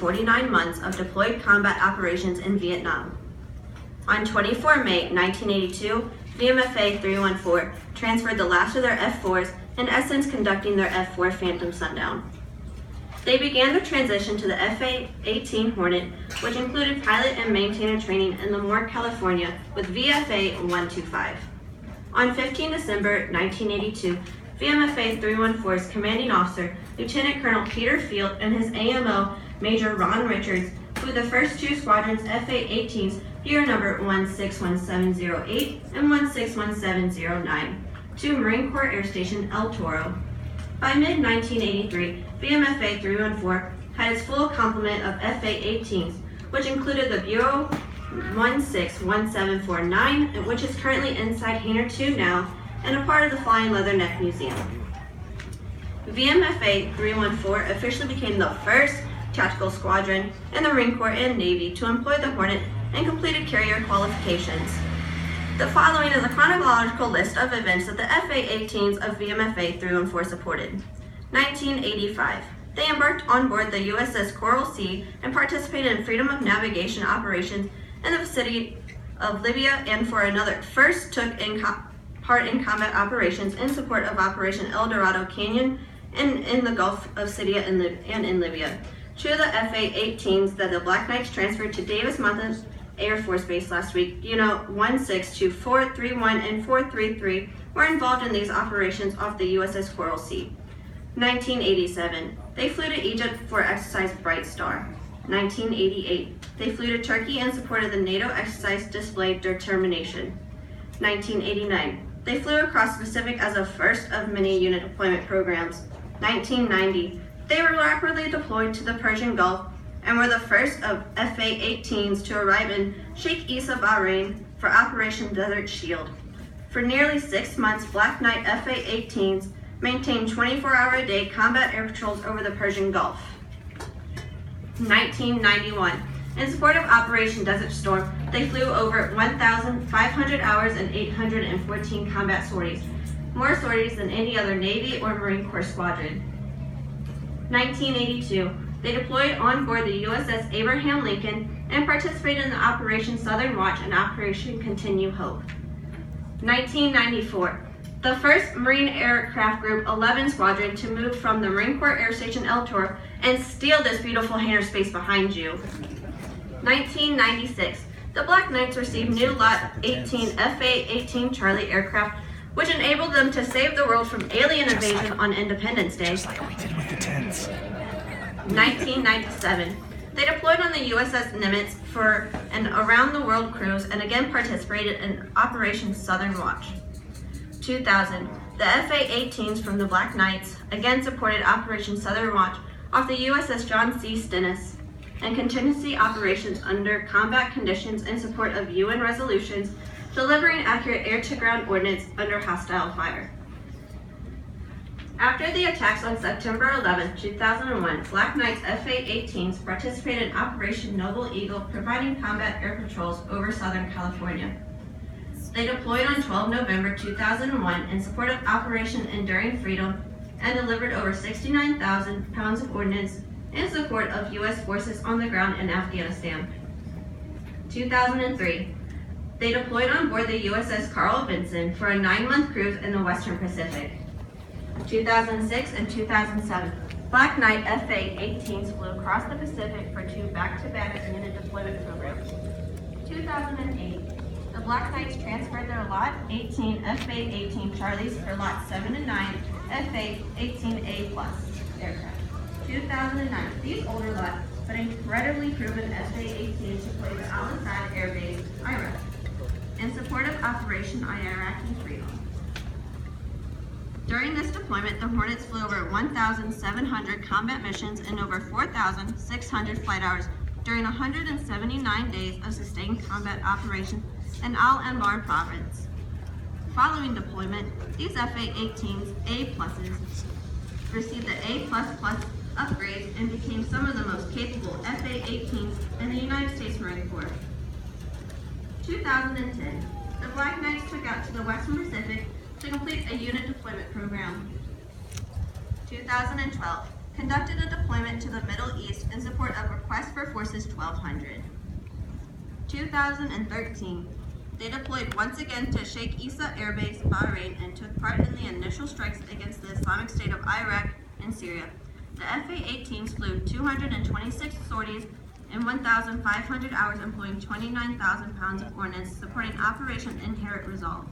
49 months of deployed combat operations in Vietnam. On 24 May 1982, VMFA-314 transferred the last of their F-4s, in essence conducting their F-4 Phantom Sundown. They began the transition to the A-18 Hornet, which included pilot and maintainer training in Miramar, California, with VMFA-125. On 15 December 1982, VMFA-314's commanding officer, Lieutenant Colonel Peter Field, and his AMO, Major Ron Richards, flew the first two squadrons FA-18s, year number 161708 and 161709, to Marine Corps Air Station El Toro. By mid-1983, VMFA-314 had its full complement of FA-18s, which included the Bureau 161749, which is currently inside Hangar 2 now, and a part of the Flying Leatherneck Museum. VMFA-314 officially became the first tactical squadron in the Marine Corps and Navy to employ the Hornet and completed carrier qualifications. The following is a chronological list of events that the FA-18s of VMFA-314 supported. 1985. They embarked on board the USS Coral Sea and participated in freedom of navigation operations in the vicinity of Libya, and for another, first took part in combat operations in support of Operation El Dorado Canyon in the Gulf of Sidia and in Libya. Two of the FA-18s that the Black Knights transferred to Davis Mountain Air Force Base last week, 162431 and 433, were involved in these operations off the USS Coral Sea. 1987, they flew to Egypt for exercise Bright Star. 1988, they flew to Turkey in support of the NATO exercise Display Determination. 1989, they flew across the Pacific as a first of many unit deployment programs. 1990, they were rapidly deployed to the Persian Gulf and were the first of FA-18s to arrive in Sheikh Issa, Bahrain for Operation Desert Shield. For nearly 6 months, Black Knight FA-18s maintained 24-hour-a-day combat air patrols over the Persian Gulf. 1991, in support of Operation Desert Storm, they flew over 1,500 hours and 814 combat sorties, more sorties than any other Navy or Marine Corps squadron. 1982, they deployed on board the USS Abraham Lincoln and participated in the Operation Southern Watch and Operation Continue Hope. 1994, the 1st Marine Aircraft Group 11 Squadron to move from the Marine Corps Air Station El Toro and steal this beautiful hangar space behind you. 1996, the Black Knights received new Lot 18 FA-18 Charlie aircraft, which enabled them to save the world from alien invasion on Independence Day. Just like we did with the tents. 1997, they deployed on the USS Nimitz for an around-the-world cruise and again participated in Operation Southern Watch. 2000, the FA-18s from the Black Knights again supported Operation Southern Watch off the USS John C. Stennis and contingency operations under combat conditions in support of UN resolutions, delivering accurate air-to-ground ordnance under hostile fire. After the attacks on September 11, 2001, Black Knights FA-18s participated in Operation Noble Eagle, providing combat air patrols over Southern California. They deployed on 12 November 2001 in support of Operation Enduring Freedom and delivered over 69,000 pounds of ordnance in support of U.S. forces on the ground in Afghanistan. 2003, they deployed on board the USS Carl Vinson for a 9-month cruise in the Western Pacific. 2006 and 2007, Black Knight FA-18s flew across the Pacific for 2 back-to-back unit deployment programs. 2008, the Black Knights transferred their Lot 18 FA-18 Charlies for Lot 7 and 9 FA-18A Plus aircraft. 2009, these older lots, but incredibly proven FA-18s deployed to Al-Assad Air Base, Iraq, in support of Operation Iraqi Freedom. During this deployment, the Hornets flew over 1,700 combat missions and over 4,600 flight hours during 179 days of sustained combat operations in Al-Anbar province. Following deployment, these FA-18s A-pluses received the A++ upgrades and became some of the most capable FA-18s in the United States Marine Corps. 2010, the Black Knights took out to the Western Pacific to complete a unit deployment program. 2012, conducted a deployment to the Middle East in support of request Forces 1200. 2013, they deployed once again to Sheikh Issa Air Base, Bahrain, and took part in the initial strikes against the Islamic State of Iraq and Syria. The FA-18s flew 226 sorties in 1,500 hours, employing 29,000 pounds of ordnance, supporting Operation Inherent Resolve.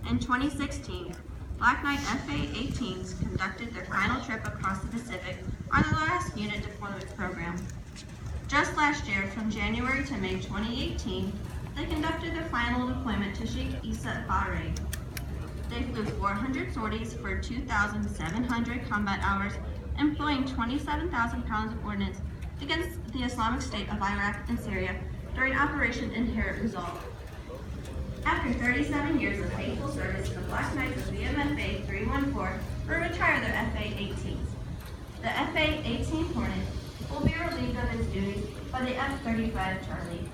In 2016, Black Knight FA-18s conducted their final trip across the Pacific on the last unit deployment program. Just last year, from January to May 2018, they conducted their final deployment to Sheikh Issa, Bahrain. They flew 400 sorties for 2,700 combat hours, employing 27,000 pounds of ordnance against the Islamic State of Iraq and Syria during Operation Inherent Resolve. After 37 years of faithful service, the Black Knights of VMFA-314 will retire their FA-18s. The FA-18 Hornet will be relieved of its duties by the F-35 Charlie.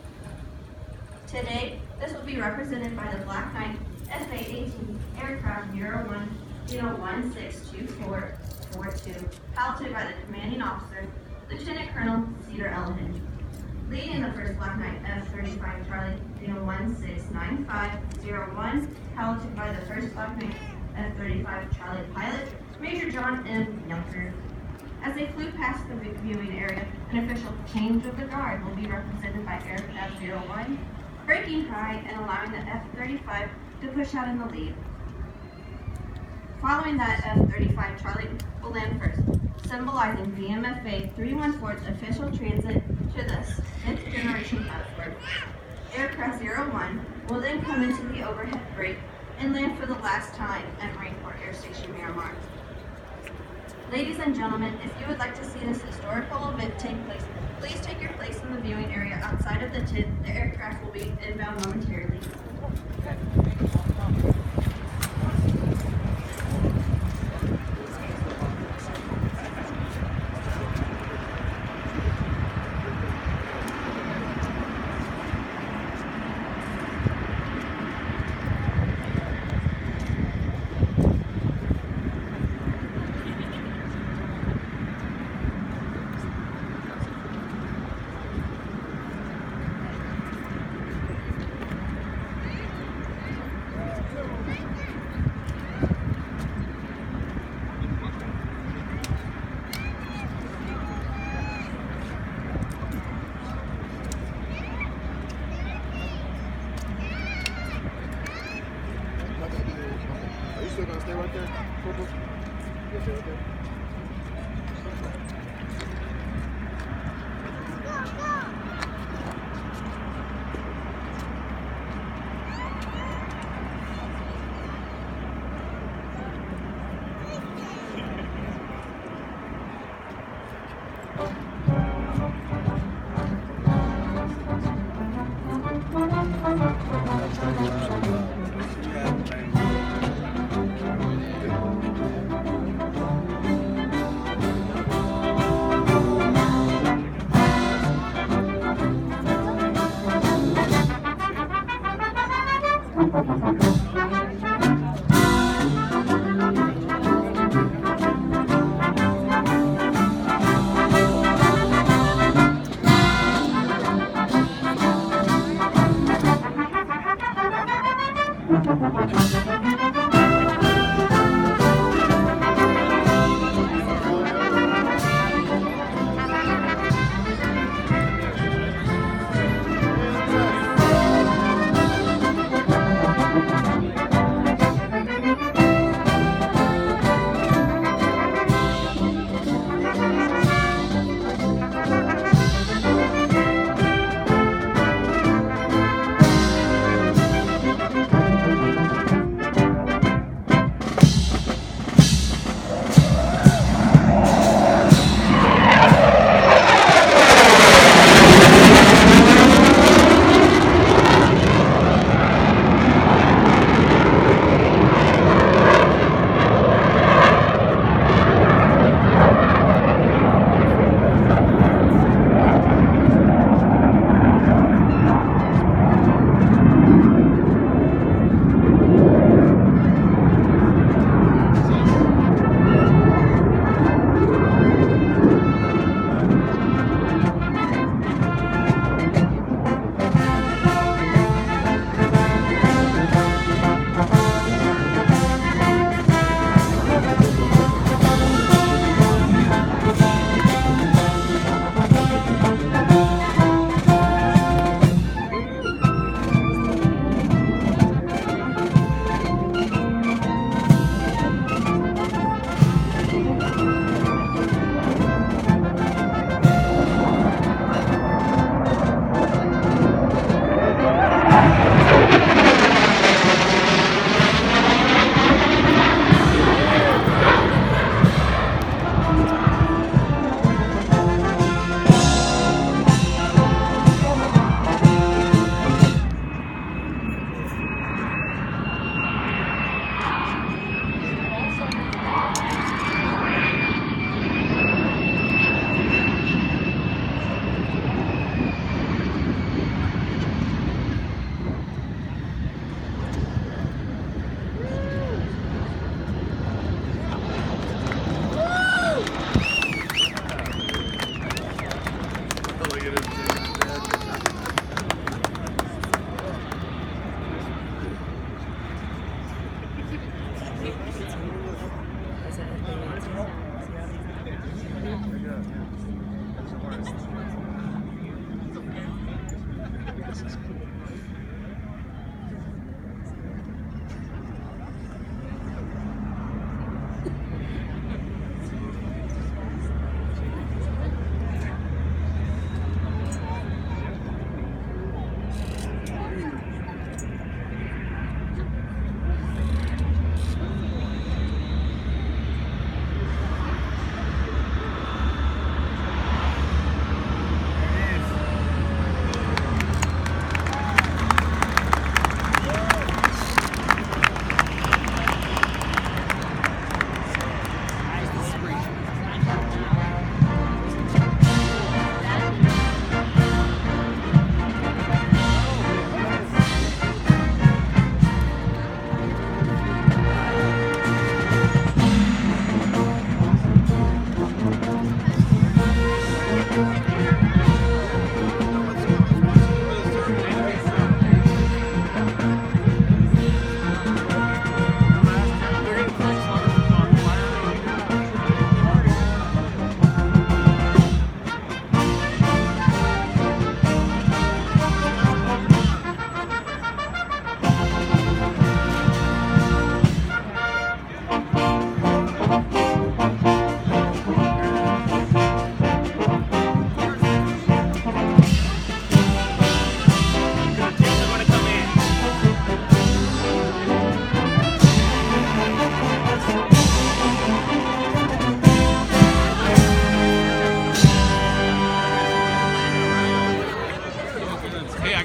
Today, this will be represented by the Black Knight FA-18 aircraft 01162442, piloted by the commanding officer, Lieutenant Colonel Cedar Elliott. Leading the first Black Knight F-35 Charlie 169501, piloted by the first Black Knight F-35 Charlie pilot, Major John M. Yunker. As they flew past the viewing area, an official change of the guard will be represented by Aircraft 01, braking high and allowing the F-35 to push out in the lead. Following that, F-35 Charlie will land first, symbolizing VMFA-314's official transit to the 5th generation platform. Aircraft 01 will then come into the overhead brake and land for the last time at Marine Corps Air Station Miramar. Ladies and gentlemen, if you would like to see this historical event take place, please take your place in the viewing area outside of the tent. The aircraft will be inbound momentarily. Are you still gonna stay right there? Corporal? You stay right there?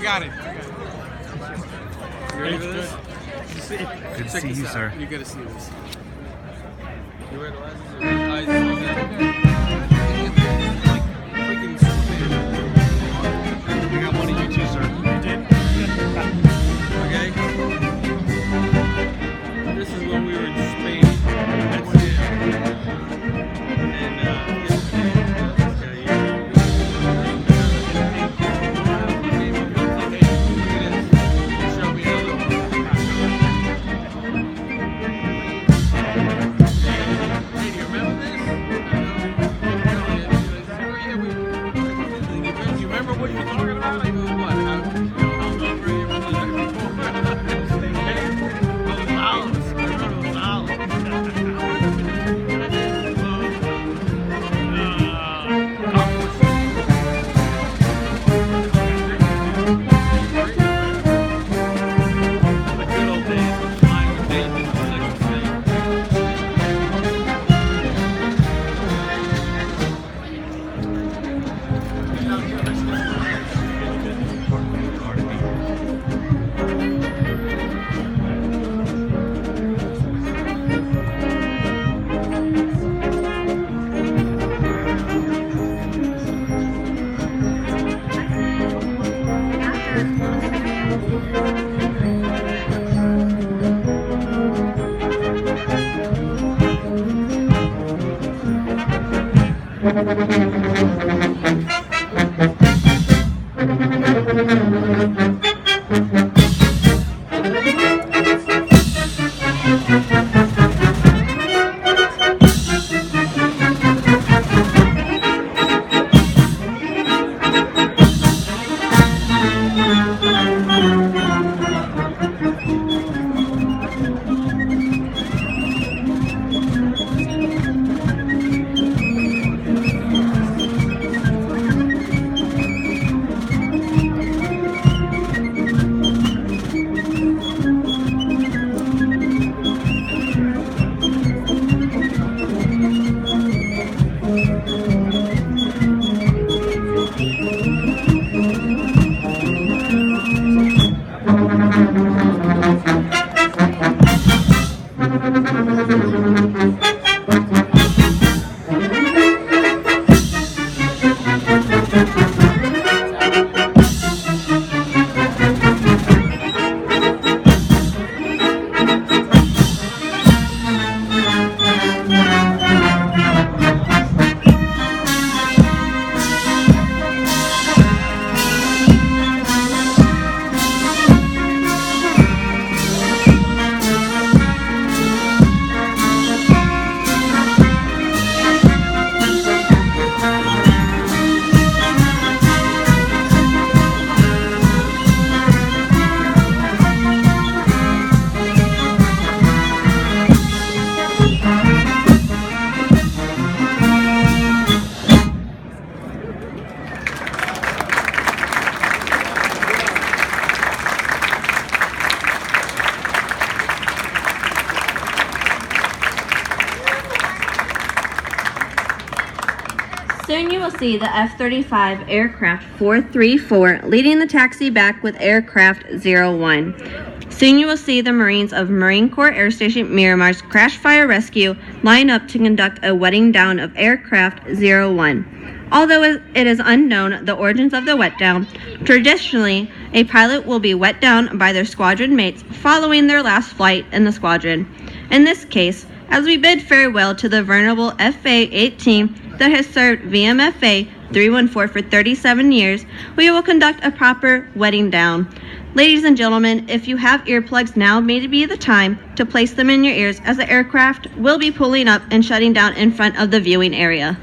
got it. You ready for this? Good to see you, sir. You gotta see this. You ready to last? We got one of you too, sir. Okay. This is when we were in Spain. That's it. And show me another one. Hey, do you remember this? You remember what you're talking about? I go, what? How hungover you were the night before? Those olives. I remember those olives. The good old days when flying with Dave was the next thing. Soon you will see the F-35 aircraft 434 leading the taxi back with aircraft 01. Soon you will see the Marines of Marine Corps Air Station Miramar's Crash Fire Rescue line up to conduct a wetting down of aircraft 01. Although it is unknown the origins of the wet down, traditionally a pilot will be wet down by their squadron mates following their last flight in the squadron. In this case, as we bid farewell to the venerable FA-18 that has served VMFA-314 for 37 years, we will conduct a proper wetting down. Ladies and gentlemen, if you have earplugs, now may be the time to place them in your ears as the aircraft will be pulling up and shutting down in front of the viewing area.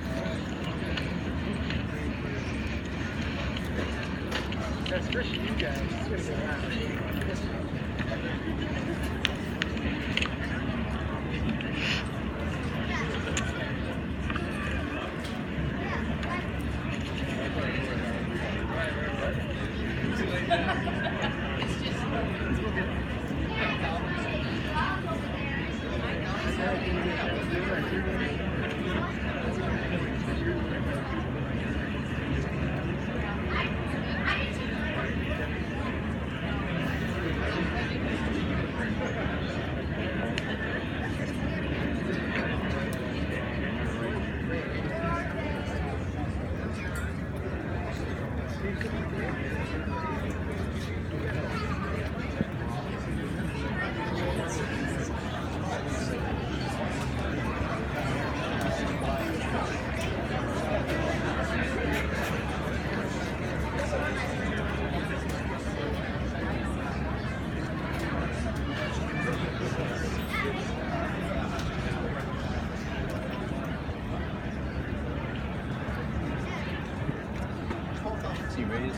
He raised.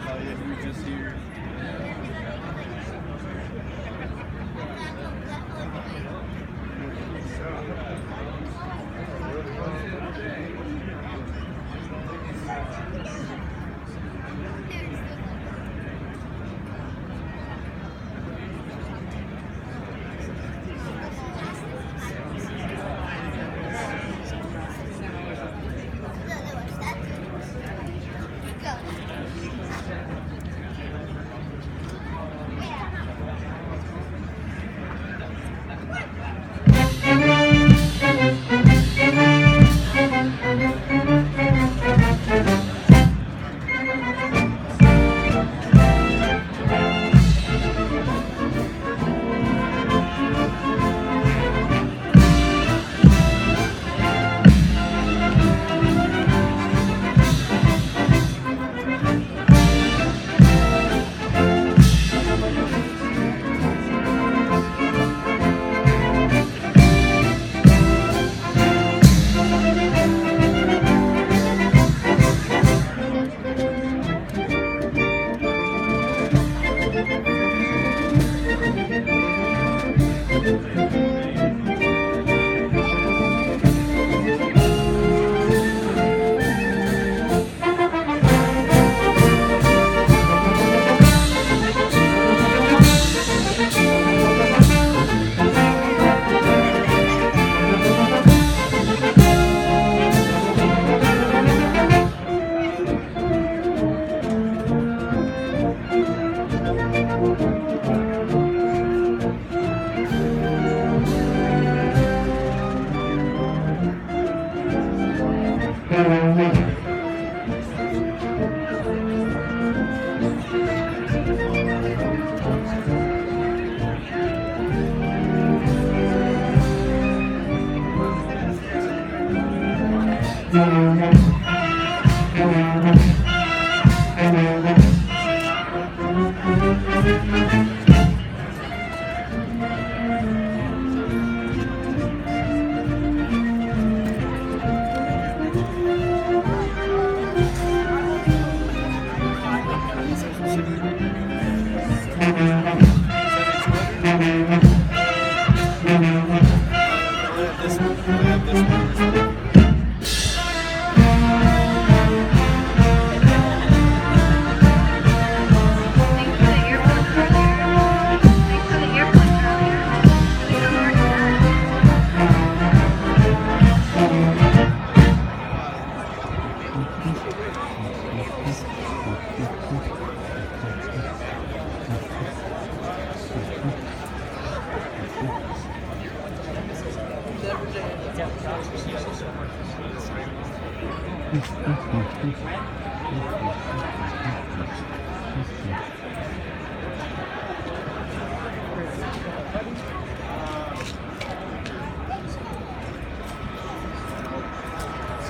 Oh yeah, he was just here.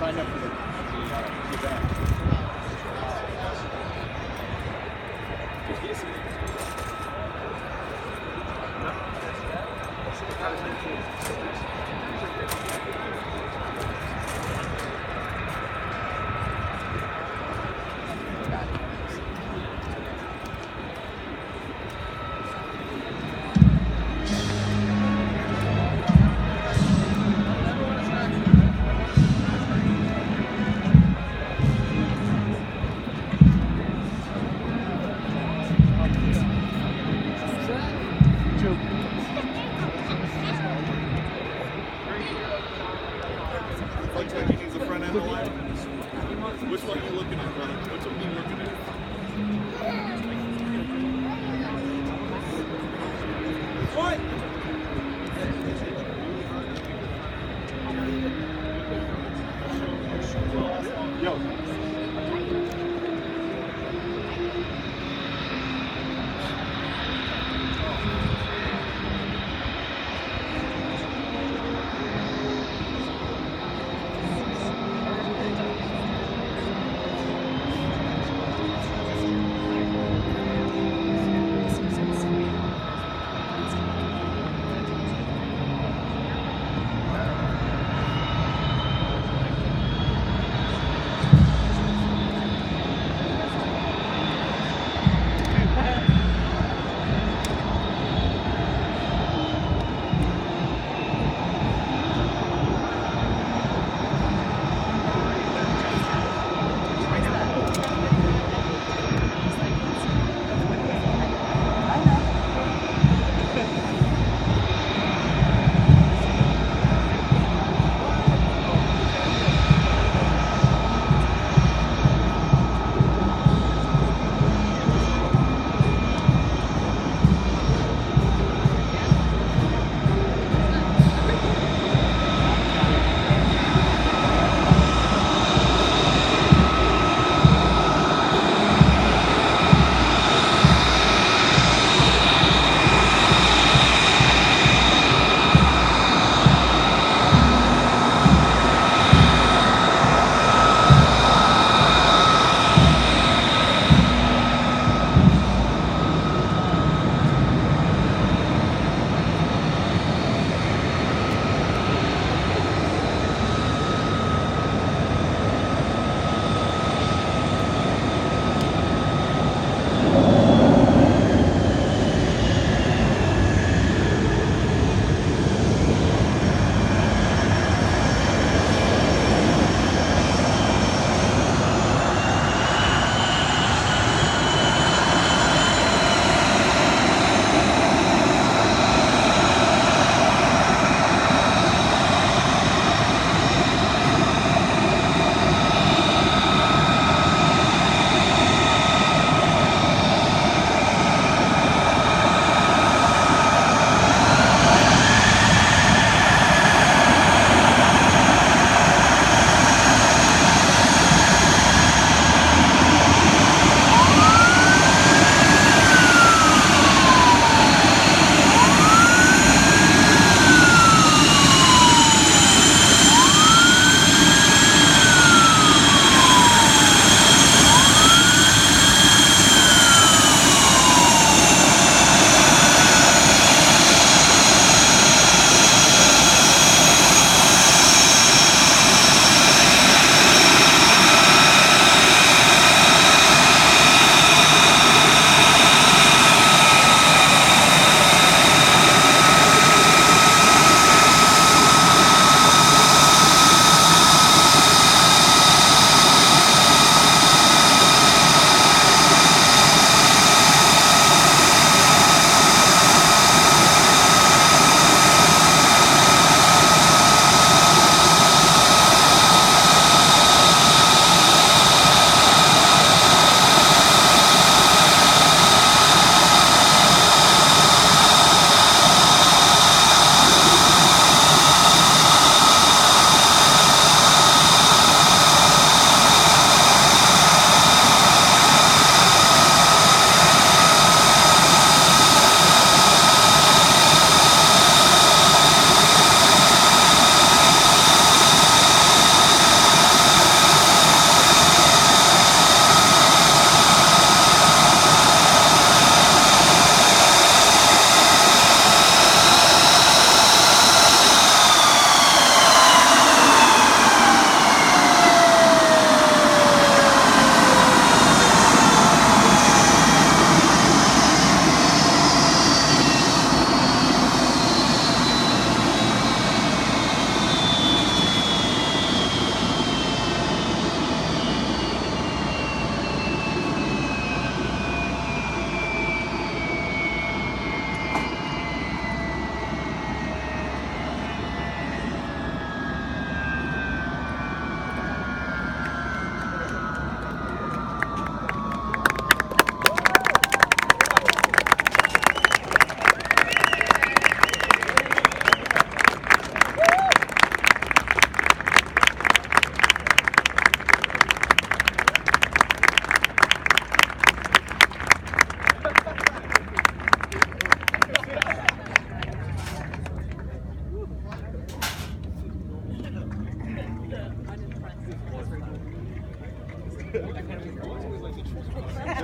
Sign up for the event.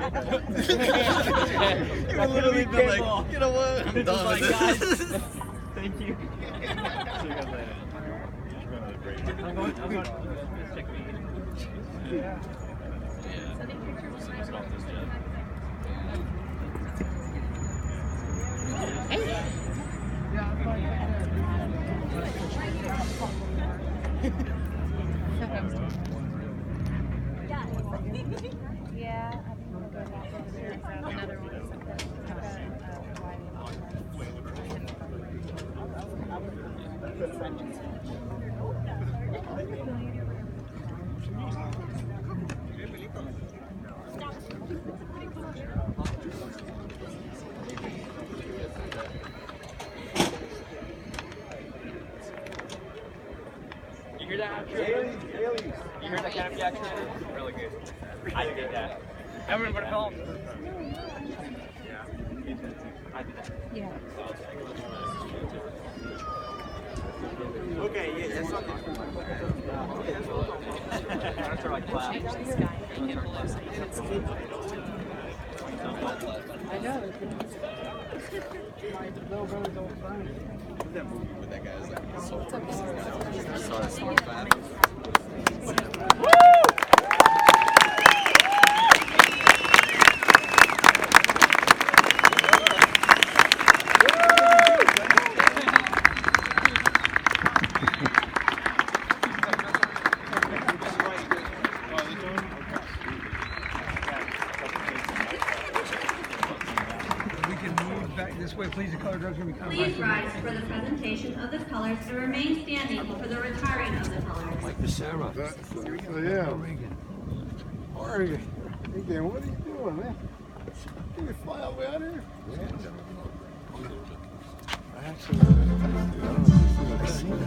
You would literally be like, you know what? I'm done with this. Thank you. See you guys later. I'm going to check me. Yeah. Yeah, I think we'll go back over there. Another one. You hear that actually? You hear that canopy actually? Really good. I did that. Everybody home. I did that. Yeah. Okay, yeah, that's something. That's like clap. I know. What's that movie with that guy? It's like so I saw that so bad. This way, please. The color guard's going to be coming. Please rise for the presentation of the colors and remain standing for the retiring of the colors. Like the Sarah. Yeah. Oregon. Hey, Dan, what are you doing, man? Can you fly all the way out here? Actually, I don't know if you've seen it.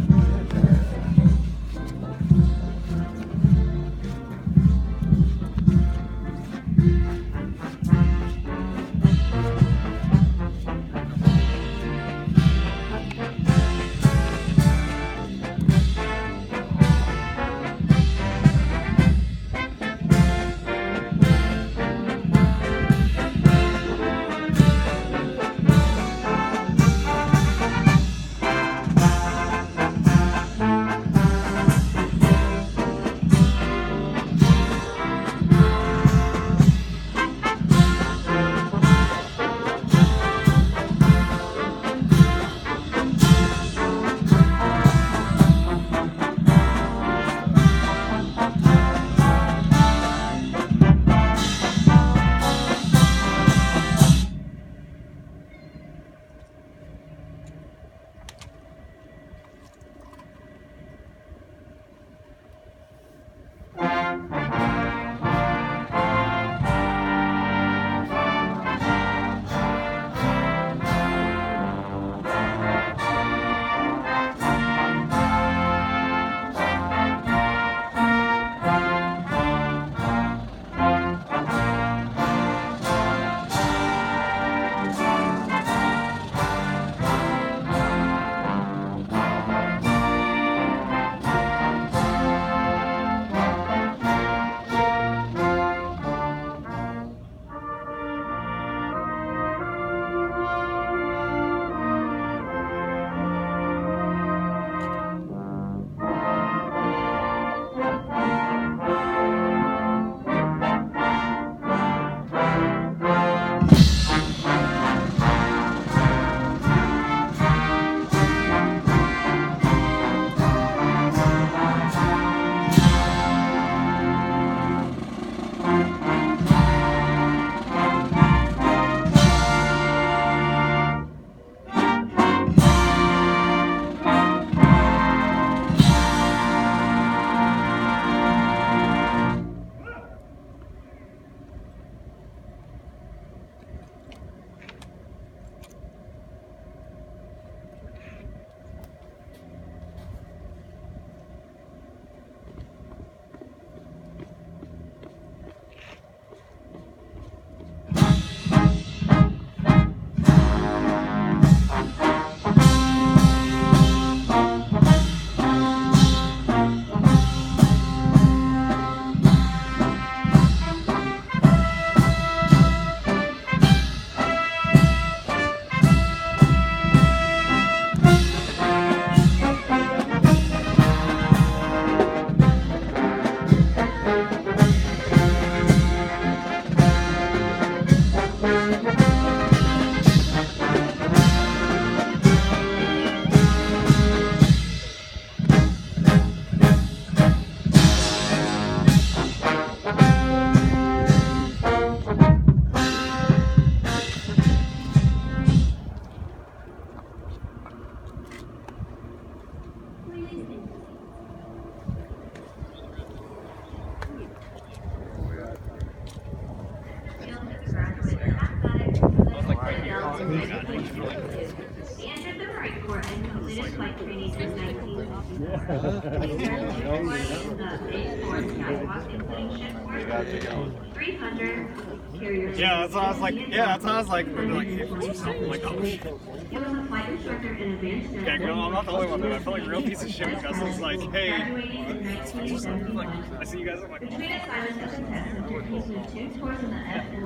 He entered the Marine Corps and completed flight training in 1964. He currently deployed in the A-4 Catwalk, including shipboard, 300 carriers. Yeah, that's what I was like. Yeah, that's what I was like. We're like, hey, for yourself. I'm like, oh. He was a flight instructor in advanced jet Okay, girl, I'm not the only one, though. I feel like a real piece of shit when Justin's like, hey, graduating in 1975. I see you guys. I'm like, Between assignments as a test instructor, he flew 2 tours in the F-4